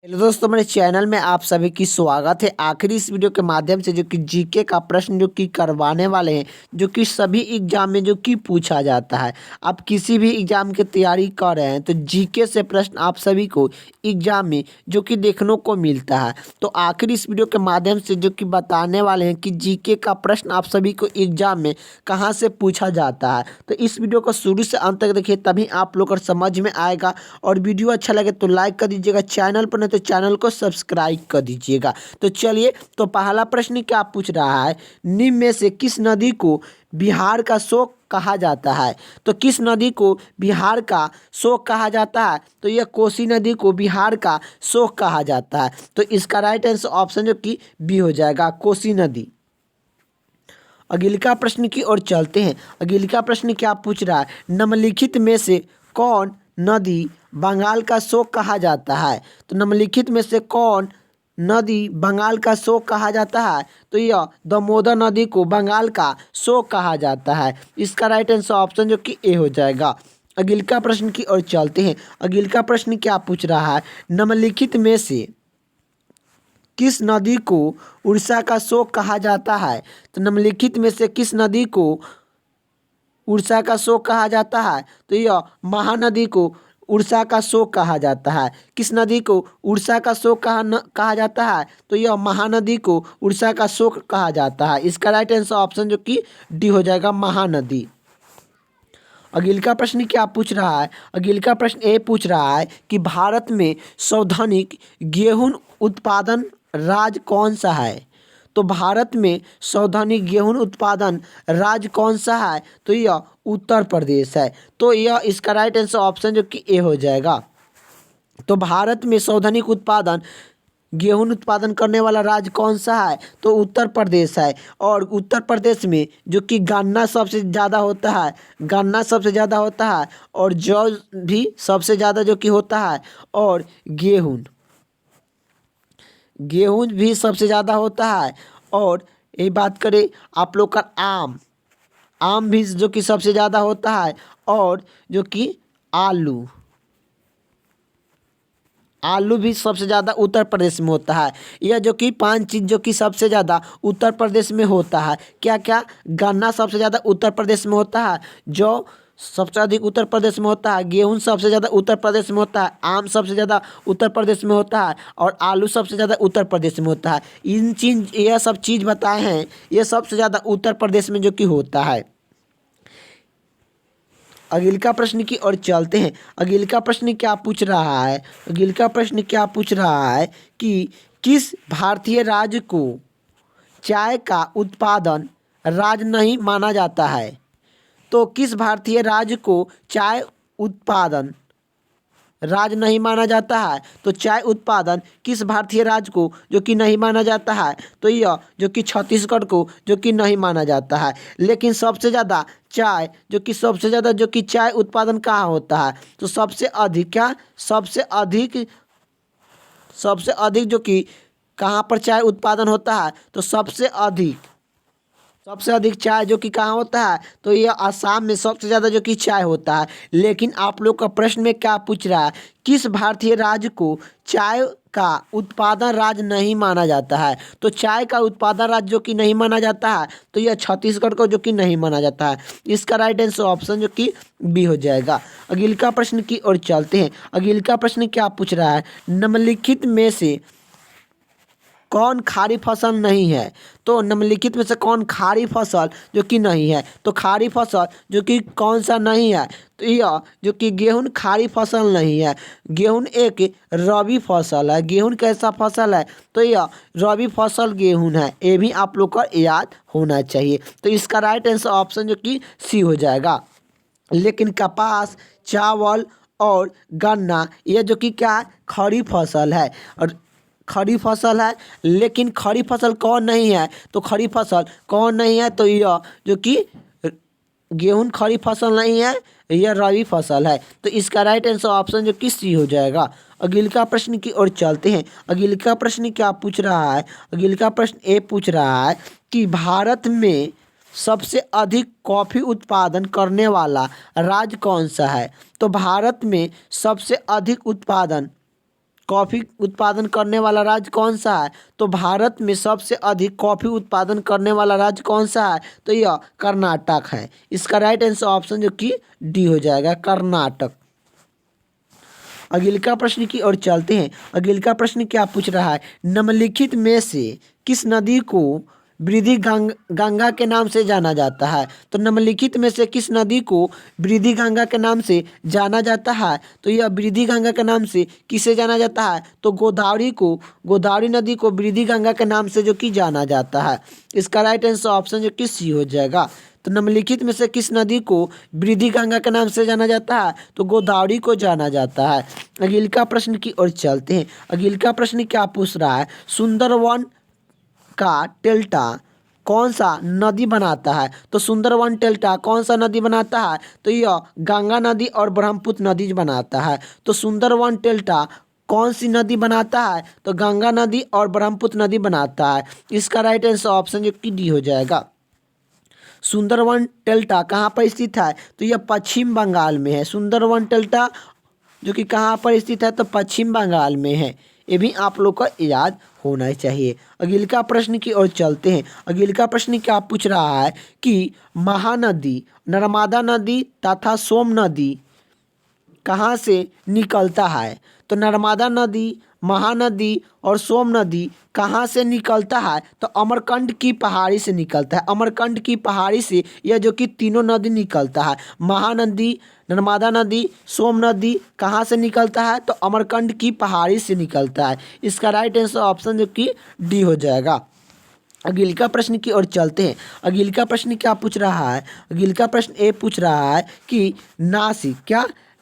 Hello दोस्तों, मेरे channel में आप सभी की स्वागत है। आखिरी इस वीडियो के माध्यम से जो कि जीके का प्रश्न जो कि करवाने वाले हैं, जो कि सभी एग्जाम में जो कि पूछा जाता है। आप किसी भी एग्जाम की तैयारी कर रहे हैं तो जीके से प्रश्न आप सभी को एग्जाम में जो कि देखने को मिलता है। तो आखिर इस वीडियो के माध्यम से जो कि बताने वाले हैं कि जीके का प्रश्न आप सभी को एग्जाम में कहाँ से पूछा जाता है। तो इस वीडियो को शुरू से अंत तक देखिए, तभी आप लोग को समझ में आएगा। और वीडियो अच्छा लगे तो लाइक कर दीजिएगा, चैनल पर नहीं तो चैनल को सब्सक्राइब कर दीजिएगा। तो चलिए, तो पहला प्रश्न क्या पूछ रहा है, निम्न में से किस नदी को बिहार का शोक कहा जाता है। तो किस नदी को बिहार का शोक कहा जाता है, तो यह कोसी नदी को बिहार का शोक कहा जाता है। तो इसका राइट आंसर ऑप्शन जो कि बी हो जाएगा, कोसी नदी। अगला प्रश्न की ओर चलते हैं। अगला प्रश्न क्या पूछ रहा है, निम्नलिखित में से कौन नदी बंगाल का शोक कहा जाता है। तो निम्नलिखित में से कौन नदी बंगाल का शोक कहा जाता है, तो यह दामोदर नदी को बंगाल का शोक कहा जाता है। इसका राइट आंसर ऑप्शन जो कि ए हो जाएगा। अगला प्रश्न की ओर चलते हैं। अगला प्रश्न क्या पूछ रहा है, निम्नलिखित में से किस नदी को उड़ीसा का शोक कहा जाता है। तो निम्नलिखित में से किस नदी को उड़ीसा का शोक कहा जाता है, तो यह महानदी को उड़ीसा का शोक कहा जाता है। किस नदी को उड़ीसा का शोक कहा जाता है, तो यह महानदी को उड़ीसा का शोक कहा जाता है। इसका राइट आंसर ऑप्शन जो कि डी हो जाएगा, महानदी। अगला प्रश्न क्या पूछ रहा है, अगला प्रश्न ए पूछ रहा है कि भारत में सर्वाधिक गेहूं उत्पादन राज्य कौन सा है। तो भारत में सर्वाधिक गेहूं उत्पादन राज्य कौन सा है, तो यह उत्तर प्रदेश है। तो यह इसका राइट आंसर ऑप्शन जो कि ए हो जाएगा। तो भारत में सर्वाधिक उत्पादन गेहूं उत्पादन करने वाला राज्य कौन सा है, तो उत्तर प्रदेश है। और उत्तर प्रदेश में जो कि गन्ना सबसे ज़्यादा होता है, गन्ना सबसे ज़्यादा होता है, और जौ भी सबसे ज़्यादा जो कि होता है, और गेहूं गेहूं भी सबसे ज़्यादा होता है। और ये बात करें आप लोग का आम, आम भी जो कि सबसे ज़्यादा होता है, और जो कि आलू, आलू भी सबसे ज़्यादा उत्तर प्रदेश में होता है। यह जो कि पांच चीज़ जो कि सबसे ज़्यादा उत्तर प्रदेश में होता है, क्या क्या, गन्ना सबसे ज़्यादा उत्तर प्रदेश में होता है, जौ सबसे अधिक उत्तर प्रदेश में होता है, गेहूं सबसे ज़्यादा उत्तर प्रदेश में होता है, आम सबसे ज़्यादा उत्तर प्रदेश में होता है, और आलू सबसे ज़्यादा उत्तर प्रदेश में होता है। इन चीज़ यह सब चीज़ बताए हैं, यह सबसे ज़्यादा उत्तर प्रदेश में जो कि होता है। अगला प्रश्न की ओर चलते हैं। अगला प्रश्न क्या पूछ रहा है, अगला प्रश्न क्या पूछ रहा है कि किस भारतीय राज्य को चाय का उत्पादन राज्य नहीं माना जाता है। तो किस भारतीय राज्य को चाय उत्पादन राज्य नहीं माना जाता है, तो चाय उत्पादन किस भारतीय राज्य को जो कि नहीं माना जाता है, तो यह जो कि छत्तीसगढ़ को जो कि नहीं माना जाता है। लेकिन सबसे ज़्यादा चाय जो कि सबसे ज़्यादा जो कि चाय उत्पादन कहाँ होता है, तो सबसे अधिक क्या, सबसे अधिक जो कि कहाँ पर चाय उत्पादन होता है, तो सबसे अधिक चाय जो कि कहाँ होता है, तो यह आसाम में सबसे ज़्यादा जो कि चाय होता है। लेकिन आप लोग का प्रश्न में क्या पूछ रहा है, किस भारतीय राज्य को चाय का उत्पादन राज्य नहीं माना जाता है। तो चाय का उत्पादन राज्य जो कि नहीं माना जाता है, तो यह छत्तीसगढ़ को जो कि नहीं माना जाता है। इसका राइट आंसर ऑप्शन जो कि बी हो जाएगा। अगला प्रश्न की ओर चलते हैं। अगला प्रश्न क्या पूछ रहा है, निम्नलिखित में से कौन खारी फसल नहीं है। तो निम्नलिखित में से कौन खारी फसल जो कि नहीं है, तो खारी फसल जो कि कौन सा नहीं है, तो यह जो कि गेहूं खारी फसल नहीं है। गेहूं एक रबी फसल है। गेहूं कैसा फसल है, तो यह रबी फसल गेहूं है। ये भी आप लोग को याद होना चाहिए। तो इसका राइट आंसर ऑप्शन जो कि सी हो जाएगा। लेकिन कपास, चावल और गन्ना ये जो कि क्या, खड़ी फसल है। और खड़ी फसल है, लेकिन खड़ी फसल कौन नहीं है, तो खड़ी फसल कौन नहीं है, तो यह जो कि गेहूं खड़ी फसल नहीं है, यह रबी फसल है। तो इसका राइट आंसर ऑप्शन जो कि सी हो जाएगा। अगला प्रश्न की ओर चलते हैं। अगला प्रश्न क्या पूछ रहा है, अगला प्रश्न ए पूछ रहा है कि भारत में सबसे अधिक कॉफ़ी उत्पादन करने वाला राज्य कौन सा है। तो भारत में सबसे अधिक उत्पादन कॉफ़ी उत्पादन करने वाला राज्य कौन सा है? तो भारत में सबसे अधिक कॉफ़ी उत्पादन करने वाला राज्य कौन सा है? तो यह कर्नाटक है। इसका राइट आंसर ऑप्शन जो कि डी हो जाएगा, कर्नाटक। अगले का प्रश्न की ओर चलते हैं। अगले का प्रश्न क्या पूछ रहा है? निम्नलिखित में से किस नदी को वृद्धि गंगा के नाम से जाना जाता है? तो निम्नलिखित में से किस नदी को वृद्धि गंगा के नाम से जाना जाता है? तो यह वृद्धि गंगा के नाम से किसे जाना जाता है? तो गोदावरी नदी को वृद्धि गंगा के नाम से जो कि जाना जाता है। इसका राइट आंसर ऑप्शन जो कि सी हो जाएगा। तो निम्नलिखित में से किस नदी को वृद्धि गंगा के नाम से जाना जाता है? तो गोदावरी को जाना जाता है। अगले का प्रश्न की ओर चलते हैं। अगले का प्रश्न क्या पूछ रहा है? सुंदरवन का डेल्टा कौन सा नदी बनाता है? तो सुंदरवन डेल्टा कौन सा नदी बनाता है? तो यह गंगा नदी और ब्रह्मपुत्र नदी बनाता है। तो सुंदरवन डेल्टा कौन सी नदी बनाता है? तो गंगा नदी और ब्रह्मपुत्र नदी बनाता है। इसका राइट आंसर ऑप्शन जो कि डी हो जाएगा। सुंदरवन डेल्टा कहाँ पर स्थित है? तो यह पश्चिम बंगाल में है। सुंदरवन डेल्टा जो कि कहाँ पर स्थित है? तो पश्चिम बंगाल में है। ये भी आप लोग को याद होना चाहिए। अगले का प्रश्न की ओर चलते हैं। अगले का प्रश्न क्या पूछ रहा है कि महानदी, नर्मदा नदी तथा सोम नदी कहाँ से निकलता है? तो नर्मदा नदी, महानदी और सोम नदी कहाँ से निकलता है? तो अमरकंटक की पहाड़ी से निकलता है। अमरकंटक की पहाड़ी से यह जो कि तीनों नदी निकलता है। महानदी, नर्मदा नदी, सोम नदी कहाँ से निकलता है? तो अमरकंटक की पहाड़ी से निकलता है। इसका राइट आंसर ऑप्शन जो कि डी हो जाएगा। अगले का प्रश्न की ओर चलते हैं। अगले का प्रश्न क्या पूछ रहा है? अगले का प्रश्न ये पूछ रहा है कि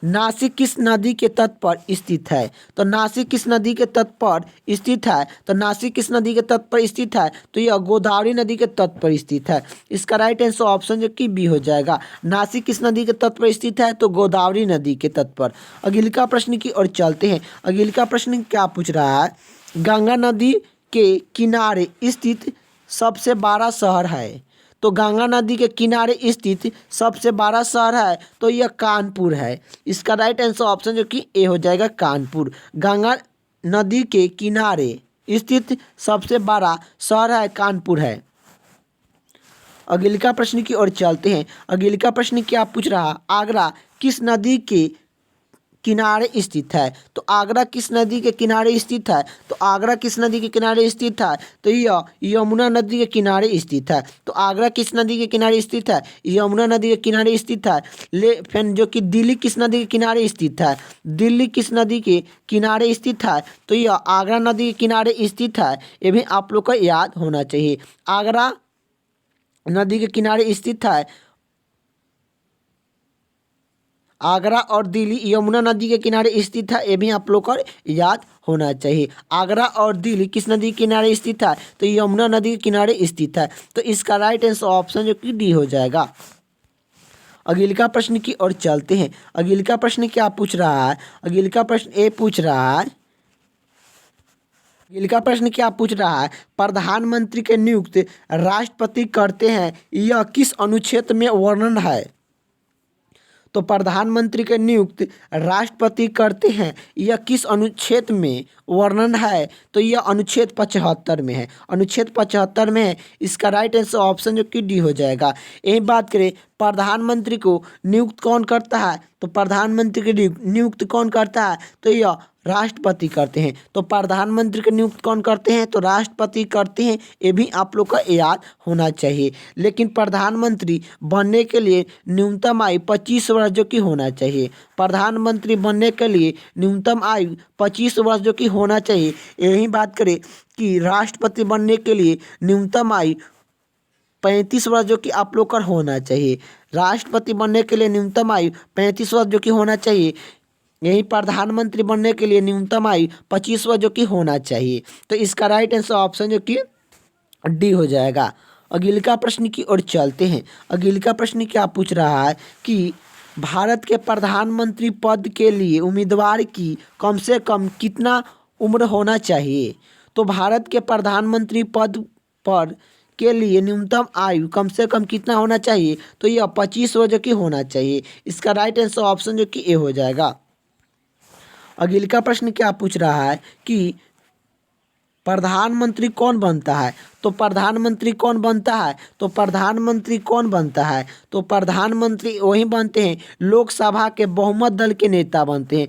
नासिक किस नदी के तट पर स्थित है? तो नासिक किस नदी के तट पर स्थित है? तो नासिक किस नदी के तट पर स्थित है? तो यह गोदावरी नदी के तट पर स्थित है। इसका राइट आंसर ऑप्शन जो कि बी हो जाएगा। नासिक किस नदी के तट पर स्थित है? तो गोदावरी नदी के तट पर। अगले का प्रश्न की ओर चलते हैं। अगले का प्रश्न क्या पूछ रहा है? गंगा नदी के किनारे स्थित सबसे बड़ा शहर है। तो गंगा नदी के किनारे स्थित सबसे बड़ा शहर है तो यह कानपुर है। इसका राइट आंसर ऑप्शन जो कि ए हो जाएगा, कानपुर। गंगा नदी के किनारे स्थित सबसे बड़ा शहर है कानपुर है। अगले का प्रश्न की ओर चलते हैं। अगले का प्रश्न क्या पूछ रहा? आगरा किस नदी के किनारे स्थित है? तो आगरा किस नदी के किनारे स्थित है? तो आगरा किस नदी के किनारे स्थित है? तो यह यमुना नदी के किनारे स्थित है। तो आगरा किस नदी के किनारे स्थित है? यमुना नदी के किनारे स्थित है। फिर जो कि दिल्ली किस नदी के किनारे स्थित है? दिल्ली किस नदी के किनारे स्थित है? तो यह आगरा नदी के किनारे स्थित है। ये भी आप लोग को याद होना चाहिए। आगरा नदी के किनारे स्थित है। आगरा और दिल्ली यमुना नदी के किनारे स्थित है। ये भी आप लोग को याद होना चाहिए। आगरा और दिल्ली किस नदी के किनारे स्थित है? तो यमुना नदी के किनारे स्थित है। तो इसका राइट आंसर ऑप्शन जो कि डी हो जाएगा। अगले का प्रश्न की ओर चलते हैं। अगले का प्रश्न क्या पूछ रहा है? अगले का प्रश्न ये पूछ रहा है। अगले का प्रश्न क्या पूछ रहा है? प्रधानमंत्री के नियुक्त राष्ट्रपति करते हैं, यह किस अनुच्छेद में वर्णन है? तो प्रधानमंत्री के नियुक्त राष्ट्रपति करते हैं, यह किस अनुच्छेद में वर्णन है? तो यह अनुच्छेद 75 में है। अनुच्छेद 75 में है। इसका राइट आंसर ऑप्शन जो कि डी हो जाएगा। यही बात करें प्रधानमंत्री को नियुक्त कौन करता है? तो प्रधानमंत्री के नियुक्त कौन करता है? तो यह राष्ट्रपति करते हैं। तो प्रधानमंत्री के नियुक्त कौन करते हैं? तो राष्ट्रपति करते हैं। ये भी आप लोग को याद होना चाहिए। लेकिन प्रधानमंत्री बनने के लिए न्यूनतम आयु 25 वर्ष जो कि होना चाहिए। प्रधानमंत्री बनने के लिए न्यूनतम आयु 25 वर्ष जो कि होना चाहिए। यही बात करें कि राष्ट्रपति बनने के लिए न्यूनतम आयु 35 वर्ष जो कि आप लोग का होना चाहिए। राष्ट्रपति बनने के लिए न्यूनतम आयु 35 वर्ष जो कि होना चाहिए। यही प्रधानमंत्री बनने के लिए न्यूनतम आयु 25 वर्ष जो कि होना चाहिए। तो इसका राइट आंसर ऑप्शन जो कि डी हो जाएगा। अगले का प्रश्न की ओर चलते हैं। अगले का प्रश्न क्या पूछ रहा है कि भारत के प्रधानमंत्री पद के लिए उम्मीदवार की कम से कम कितना उम्र होना चाहिए? तो भारत के प्रधानमंत्री पद पर के लिए न्यूनतम आयु कम से कम कितना होना चाहिए? तो यह 25 वर्ष जो कि होना चाहिए। इसका राइट आंसर ऑप्शन जो कि ए हो जाएगा। अगले का प्रश्न क्या पूछ रहा है कि प्रधानमंत्री कौन बनता है? तो प्रधानमंत्री कौन बनता है? तो प्रधानमंत्री कौन बनता है? तो प्रधानमंत्री वही बनते हैं, लोकसभा के बहुमत दल के नेता बनते हैं।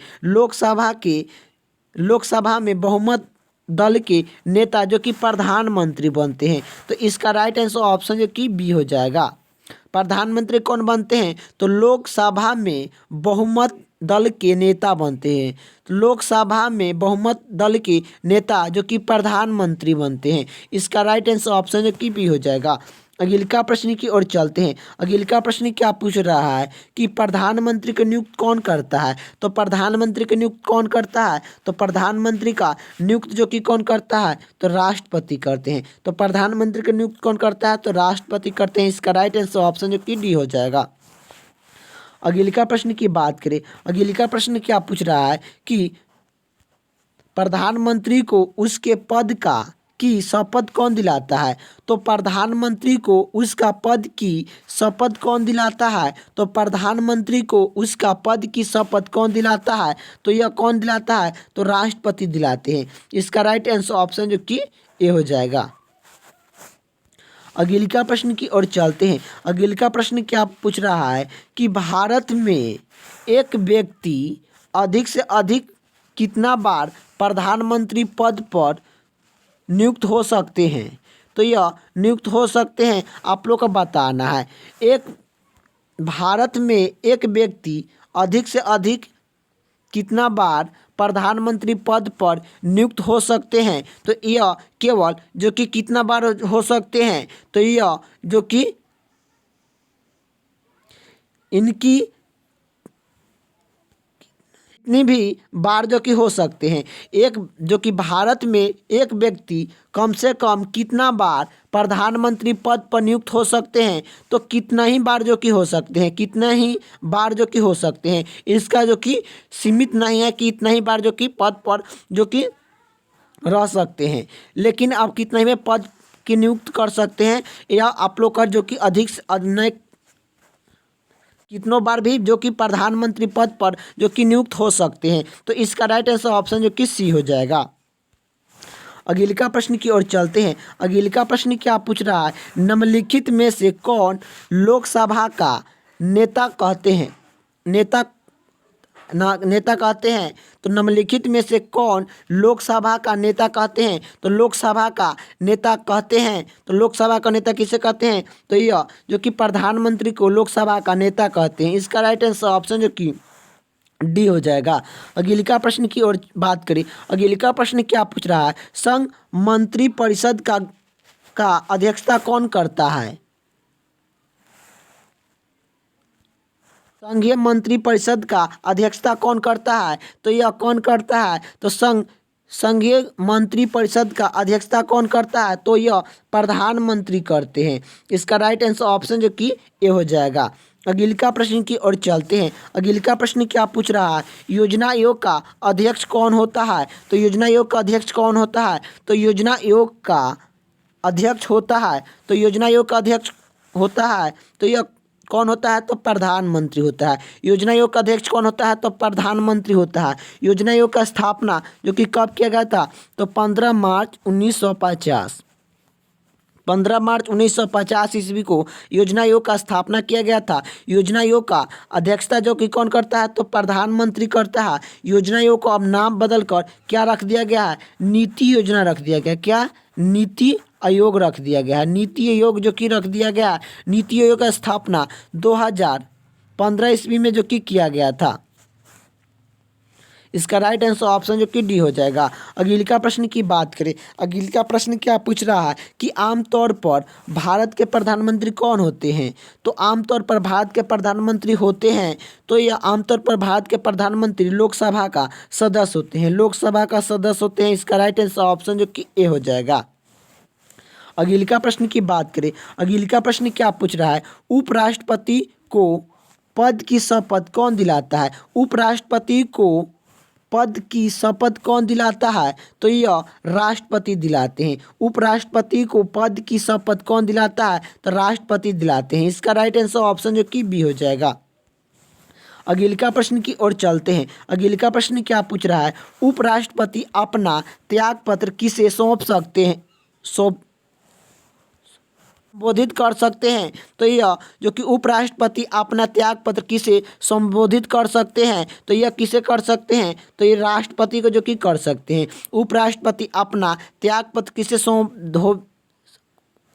लोकसभा में बहुमत दल के नेता जो कि प्रधानमंत्री बनते हैं। तो इसका राइट आंसर ऑप्शन जो कि बी हो जाएगा। प्रधानमंत्री कौन बनते हैं? तो लोकसभा में बहुमत दल के नेता बनते हैं। तो लोकसभा में बहुमत दल के नेता जो कि प्रधानमंत्री बनते हैं। इसका राइट आंसर ऑप्शन जो कि बी हो जाएगा। अगले का प्रश्न की ओर चलते हैं। अगले का प्रश्न क्या पूछ रहा है कि प्रधानमंत्री को नियुक्त कौन करता है? तो प्रधानमंत्री को नियुक्त कौन करता है? तो प्रधानमंत्री का नियुक्त जो कि कौन करता है? तो राष्ट्रपति करते हैं। तो प्रधानमंत्री को नियुक्त कौन करता है? तो राष्ट्रपति करते हैं। इसका राइट आंसर ऑप्शन जो कि डी हो जाएगा। अगले का प्रश्न की बात करें। अगले का प्रश्न क्या पूछ रहा है कि प्रधानमंत्री को उसके पद का की शपथ कौन दिलाता है? तो प्रधानमंत्री को उसका पद की शपथ कौन दिलाता है? तो प्रधानमंत्री को उसका पद की शपथ कौन दिलाता है? तो यह कौन दिलाता है? तो राष्ट्रपति दिलाते हैं। इसका राइट आंसर ऑप्शन जो कि ए हो जाएगा। अगले का प्रश्न की ओर चलते हैं। अगले का प्रश्न क्या पूछ रहा है कि भारत में एक व्यक्ति अधिक से अधिक कितना बार प्रधानमंत्री पद पर नियुक्त हो सकते हैं? तो यह नियुक्त हो सकते हैं, आप लोग को बताना है। भारत में एक व्यक्ति अधिक से अधिक कितना बार प्रधानमंत्री पद पर नियुक्त हो सकते हैं? तो यह केवल जो कि कितना बार हो सकते हैं, तो यह जो कि इनकी कितनी भी बार जो कि हो सकते हैं। एक जो कि भारत में एक व्यक्ति कम से कम कितना बार प्रधानमंत्री पद पर नियुक्त हो सकते हैं? तो कितना ही बार जो कि हो सकते हैं, कितना ही बार जो कि हो सकते हैं। इसका जो कि सीमित नहीं है कि इतना ही बार जो कि पद पर जो कि रह सकते हैं, लेकिन आप कितना ही में पद की नियुक्त कर सकते हैं, या आप लोग का जो कि अधिक से अधिक कितनों बार भी जो कि प्रधानमंत्री पद पर जो कि नियुक्त हो सकते हैं। तो इसका राइट आंसर ऑप्शन जो कि सी हो जाएगा। अगले का प्रश्न की ओर चलते हैं। अगले का प्रश्न क्या पूछ रहा है? निम्नलिखित में से कौन लोकसभा का नेता कहते हैं? नेता कहते हैं। तो निम्नलिखित में से कौन लोकसभा का नेता कहते हैं? तो लोकसभा का नेता कहते हैं। तो लोकसभा का नेता किसे कहते हैं? तो यह जो कि प्रधानमंत्री को लोकसभा का नेता कहते हैं। इसका राइट आंसर ऑप्शन जो कि डी हो जाएगा। अगले का प्रश्न की ओर बात करें। अगले का प्रश्न क्या पूछ रहा है? संघ मंत्री परिषद का अध्यक्षता कौन करता है? संघीय मंत्री परिषद का अध्यक्षता कौन करता है? तो यह कौन करता है? तो संघीय मंत्री परिषद का अध्यक्षता कौन करता है? तो यह प्रधानमंत्री करते हैं। इसका राइट आंसर ऑप्शन जो कि ए हो जाएगा। अगले का प्रश्न की ओर चलते हैं। अगले का प्रश्न क्या पूछ रहा है? योजना आयोग का अध्यक्ष कौन होता है? तो योजना आयोग का अध्यक्ष कौन होता है? तो योजना आयोग का अध्यक्ष होता है। तो योजना आयोग का अध्यक्ष होता है, तो यह कौन होता है? तो प्रधानमंत्री होता है। योजना आयोग का अध्यक्ष कौन होता है? तो प्रधानमंत्री होता है। योजना आयोग का स्थापना जो कि कब किया गया था? तो 15 मार्च 1950। 15 मार्च 1950 ईस्वी को योजना आयोग का स्थापना किया गया था। योजना आयोग का अध्यक्षता जो कि कौन करता है? तो प्रधानमंत्री करता है। योजना आयोग को अब नाम बदल कर क्या रख दिया गया है? नीति योजना रख दिया गया। क्या? नीति आयोग रख दिया गया है। नीति आयोग जो कि रख दिया गया है। नीति आयोग का स्थापना 2015 ईस्वी में जो कि किया गया था। इसका राइट आंसर ऑप्शन जो कि डी हो जाएगा। अगले का प्रश्न की बात करें। अगले का प्रश्न क्या पूछ रहा है कि आमतौर पर भारत के प्रधानमंत्री कौन होते हैं? तो आमतौर पर भारत के प्रधानमंत्री होते हैं, तो यह आमतौर पर भारत के प्रधानमंत्री लोकसभा का सदस्य होते हैं। लोकसभा का सदस्य होते हैं। इसका राइट आंसर ऑप्शन जो कि ए हो जाएगा। अगले का प्रश्न की बात करें। अगले का प्रश्न क्या पूछ रहा है? उपराष्ट्रपति को पद की शपथ कौन दिलाता है? उपराष्ट्रपति को पद की शपथ कौन दिलाता है? तो यह राष्ट्रपति दिलाते हैं। उपराष्ट्रपति को पद की शपथ कौन दिलाता है? तो राष्ट्रपति दिलाते हैं। इसका राइट आंसर ऑप्शन जो कि बी हो जाएगा। अगले का प्रश्न की ओर चलते हैं। अगले का प्रश्न क्या पूछ रहा है, उपराष्ट्रपति अपना त्याग पत्र किसे सौंप सकते हैं, संबोधित कर सकते हैं। तो यह जो कि उपराष्ट्रपति अपना त्याग पत्र किसे संबोधित कर सकते हैं, तो यह किसे कर सकते हैं, तो ये राष्ट्रपति को जो कि कर सकते हैं। उपराष्ट्रपति अपना त्याग पत्र किसे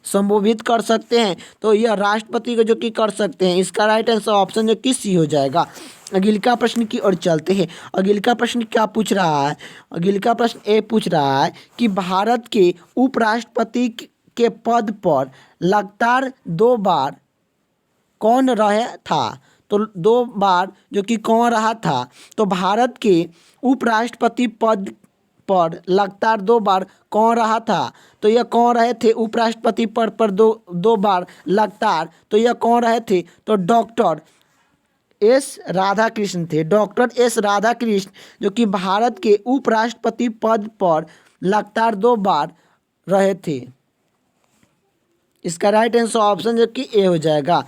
संबोधित कर सकते हैं, तो यह राष्ट्रपति को जो कि कर सकते हैं। इसका राइट आंसर ऑप्शन जो कि सी हो जाएगा। अगले का प्रश्न की ओर चलते हैं। अगले का प्रश्न क्या पूछ रहा है, अगले का प्रश्न ए पूछ रहा है कि भारत के उपराष्ट्रपति के पद पर लगातार 2 बार कौन रहा था। तो 2 बार जो कि कौन रहा था, तो भारत के उपराष्ट्रपति पद पर लगातार 2 बार कौन रहा था, तो यह कौन रहे थे उपराष्ट्रपति पद पर दो बार लगातार, तो यह कौन रहे थे, तो डॉक्टर एस राधाकृष्ण थे। डॉक्टर एस राधाकृष्ण जो कि भारत के उपराष्ट्रपति पद पर लगातार 2 बार रहे थे। इसका राइट आंसर ऑप्शन जो कि ए हो जाएगा।